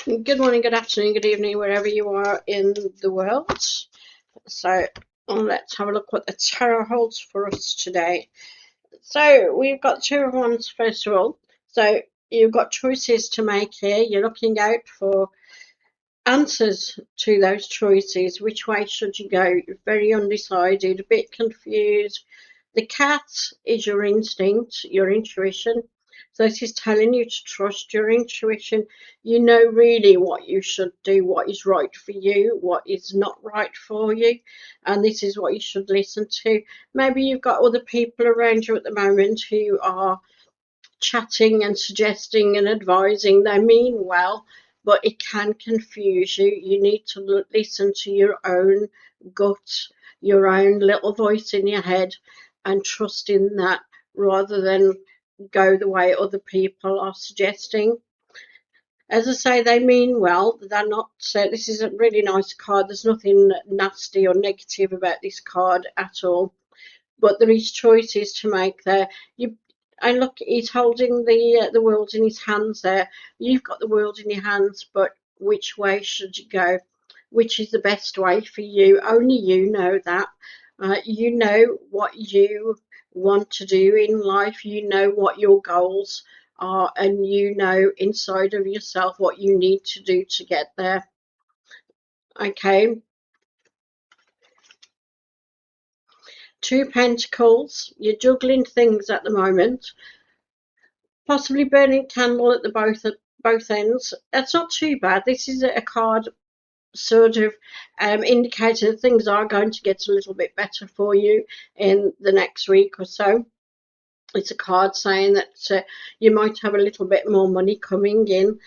Good morning, good afternoon, good evening, wherever you are in the world. So let's have a look what the tarot holds for us today. So we've got two of wands first of all. So you've got choices to make here. You're looking out for answers to those choices. Which way should you go? You're very undecided, a bit confused. The cat is your instinct, your intuition. So this is telling you to trust your intuition. You know really what you should do, what is right for you, what is not right for you, and this is what you should listen to. Maybe you've got other people around you at the moment who are chatting and suggesting and advising. They mean well, but it can confuse you. You need to listen to your own gut, your own little voice in your head, and trust in that rather than go the way other people are suggesting. As I say, they mean well. They're not. This is a really nice card. There's nothing nasty or negative about this card at all, but there is choices to make there. You and look, he's holding the world in his hands there. You've got the world in your hands, but which way should you go? Which is the best way for you? Only you know that. You know what you want to do in life. You know what your goals are, and you know inside of yourself what you need to do to get there. Okay, two pentacles. You're juggling things at the moment, possibly burning candle at the both ends. That's not too bad. This is a card sort of indicating that things are going to get a little bit better for you in the next week or so. It's a card saying that you might have a little bit more money coming in,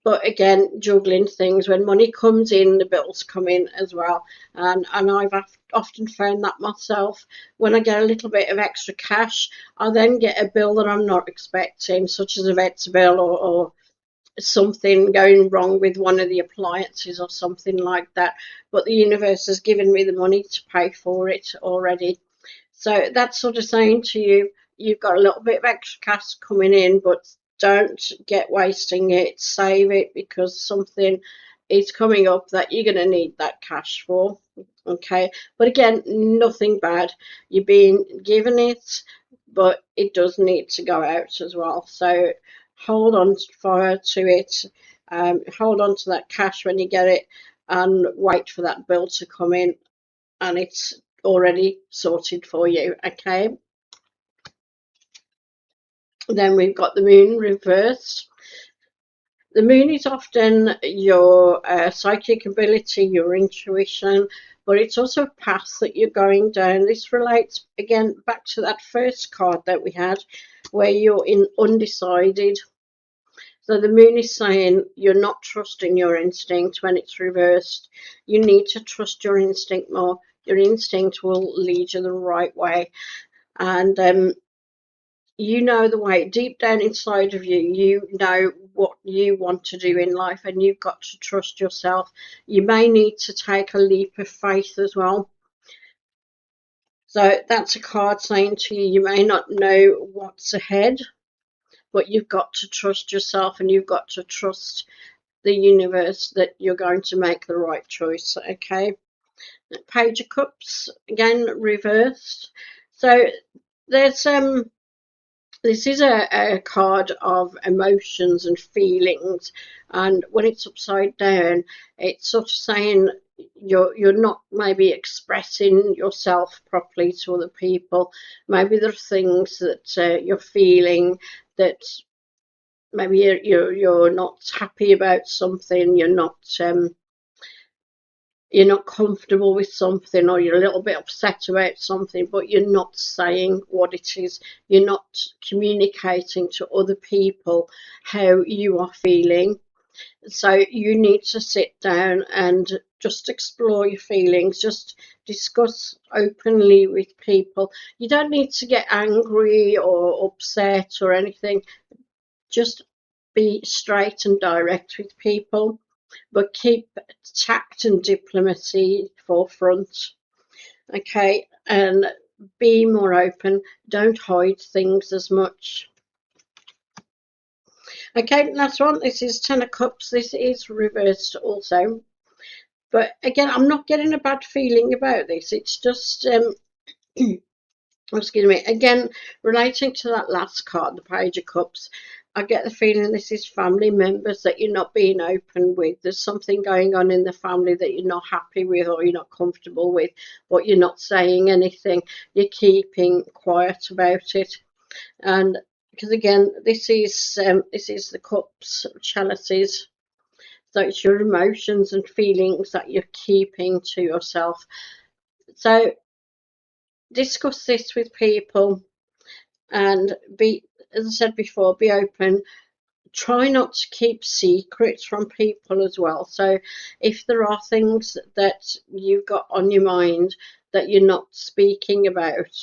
but again, juggling things. When money comes in, the bills come in as well. And I've often found that myself. When I get a little bit of extra cash, I then get a bill that I'm not expecting, such as a vet's bill, or something going wrong with one of the appliances or something like that. But the universe has given me the money to pay for it already. So that's sort of saying to you, you've got a little bit of extra cash coming in, but don't get wasting it. Save it, because something is coming up that you're going to need that cash for. Okay, but again, nothing bad. You're being given it, but it does need to go out as well. So hold on fire to it. Hold on to that cash when you get it, and wait for that bill to come in, and it's already sorted for you. Okay, then we've got the moon reversed. The moon is often your psychic ability, your intuition, but it's also a path that you're going down. This relates again back to that first card that we had, where you're in undecided. So the moon is saying you're not trusting your instinct when it's reversed. You need to trust your instinct more. Your instinct will lead you the right way. And you know the way deep down inside of you. You know what you want to do in life, and you've got to trust yourself. You may need to take a leap of faith as well. So that's a card saying to you, you may not know what's ahead, but you've got to trust yourself, and you've got to trust the universe that you're going to make the right choice. Okay, Page of Cups again reversed. So there's this is a card of emotions and feelings, and when it's upside down, it's sort of saying you're not maybe expressing yourself properly to other people. Maybe there are things that you're feeling that maybe you're not happy about something. You're not comfortable with something, or you're a little bit upset about something, but you're not saying what it is. You're not communicating to other people how you are feeling. So you need to sit down and just explore your feelings, just discuss openly with people. You don't need to get angry or upset or anything. Just be straight and direct with people, but keep tact and diplomacy forefront. Okay, and be more open. Don't hide things as much. Okay, last one. This is Ten of Cups. This is reversed also. But again, I'm not getting a bad feeling about this. It's just, excuse me, again, relating to that last card, the Page of Cups, I get the feeling this is family members that you're not being open with. There's something going on in the family that you're not happy with or you're not comfortable with, but you're not saying anything. You're keeping quiet about it. And because again, this is the cups, chalices. So it's your emotions and feelings that you're keeping to yourself. So discuss this with people and be, as I said before, be open. Try not to keep secrets from people as well. So if there are things that you've got on your mind that you're not speaking about,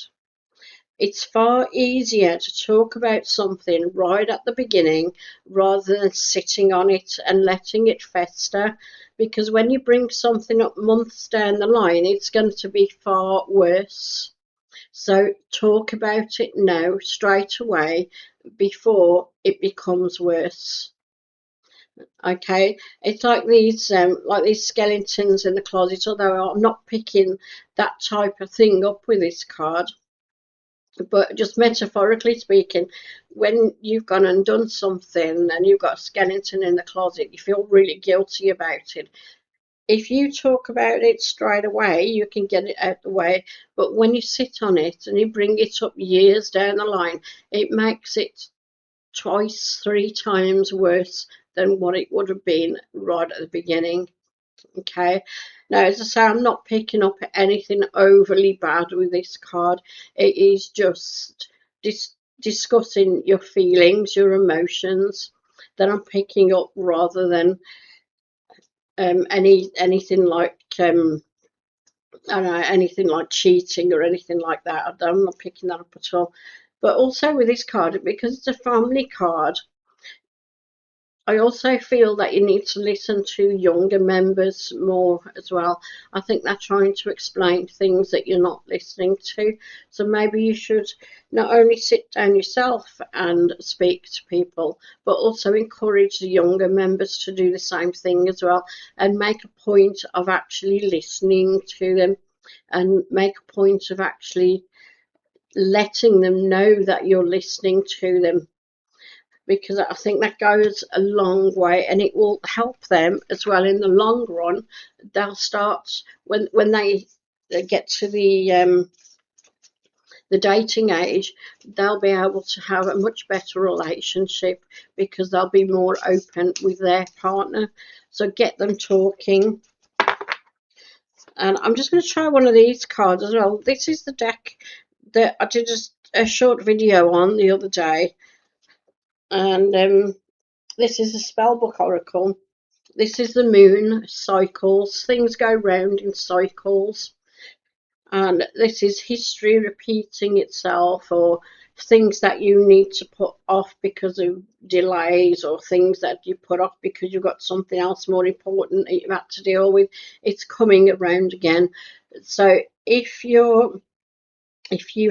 it's far easier to talk about something right at the beginning rather than sitting on it and letting it fester. Because when you bring something up months down the line, it's going to be far worse. So talk about it now, straight away, before it becomes worse. Okay, it's like these skeletons in the closet. Although I'm not picking that type of thing up with this card, but just metaphorically speaking, when you've gone and done something and you've got a skeleton in the closet, you feel really guilty about it. If you talk about it straight away, you can get it out the way. But when you sit on it and you bring it up years down the line, it makes it twice, three times worse than what it would have been right at the beginning. Okay. Now, as I say, I'm not picking up anything overly bad with this card. It is just discussing your feelings, your emotions that I'm picking up rather than anything like I don't know, anything like cheating or anything like that. I'm not picking that up at all. But also with this card, because it's a family card, I also feel that you need to listen to younger members more as well. I think they're trying to explain things that you're not listening to. So maybe you should not only sit down yourself and speak to people, but also encourage the younger members to do the same thing as well and make a point of actually listening to them and make a point of actually letting them know that you're listening to them, because I think that goes a long way and it will help them as well in the long run. They'll start when they get to the dating age, they'll be able to have a much better relationship because they'll be more open with their partner. So get them talking. And I'm just going to try one of these cards as well. This is the deck that I did a short video on the other day, and this is a spellbook oracle. This is the moon cycles. Things go round in cycles. And this is history repeating itself, or things that you need to put off because of delays, or things that you put off because you've got something else more important that you've had to deal with. It's coming around again. So if you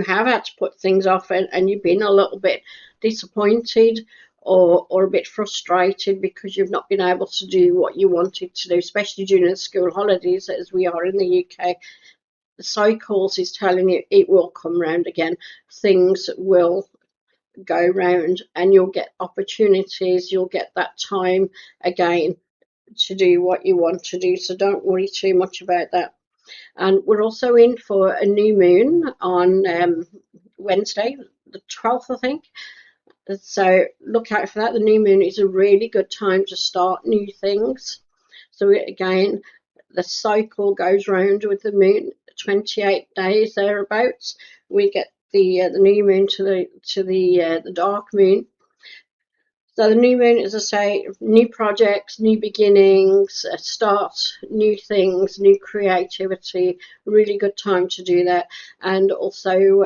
have had to put things off and you've been a little bit disappointed or a bit frustrated because you've not been able to do what you wanted to do, especially during the school holidays as we are in the UK, the cycles is telling you it will come round again. Things will go round and you'll get opportunities, you'll get that time again to do what you want to do. So don't worry too much about that. And we're also in for a new moon on Wednesday, the 12th, I think. So look out for that. The new moon is a really good time to start new things. So again, the cycle goes round with the moon, 28 days thereabouts. We get the new moon to the dark moon. So the new moon, as I say, new projects, new beginnings, start new things, new creativity. Really good time to do that. And also,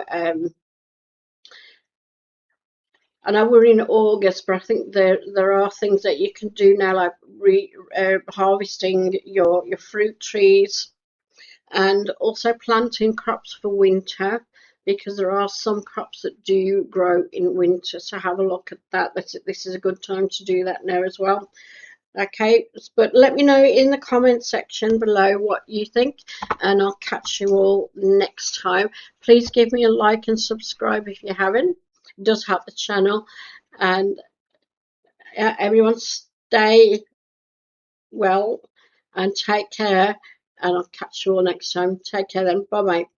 I know we're in August, but I think there are things that you can do now, like harvesting your fruit trees, and also planting crops for winter. because there are some crops that do grow in winter. So have a look at that. This is a good time to do that now as well. Okay, but let me know in the comment section below what you think, and I'll catch you all next time. Please give me a like and subscribe if you haven't. It does help the channel. And everyone stay well and take care, and I'll catch you all next time. Take care then. Bye bye.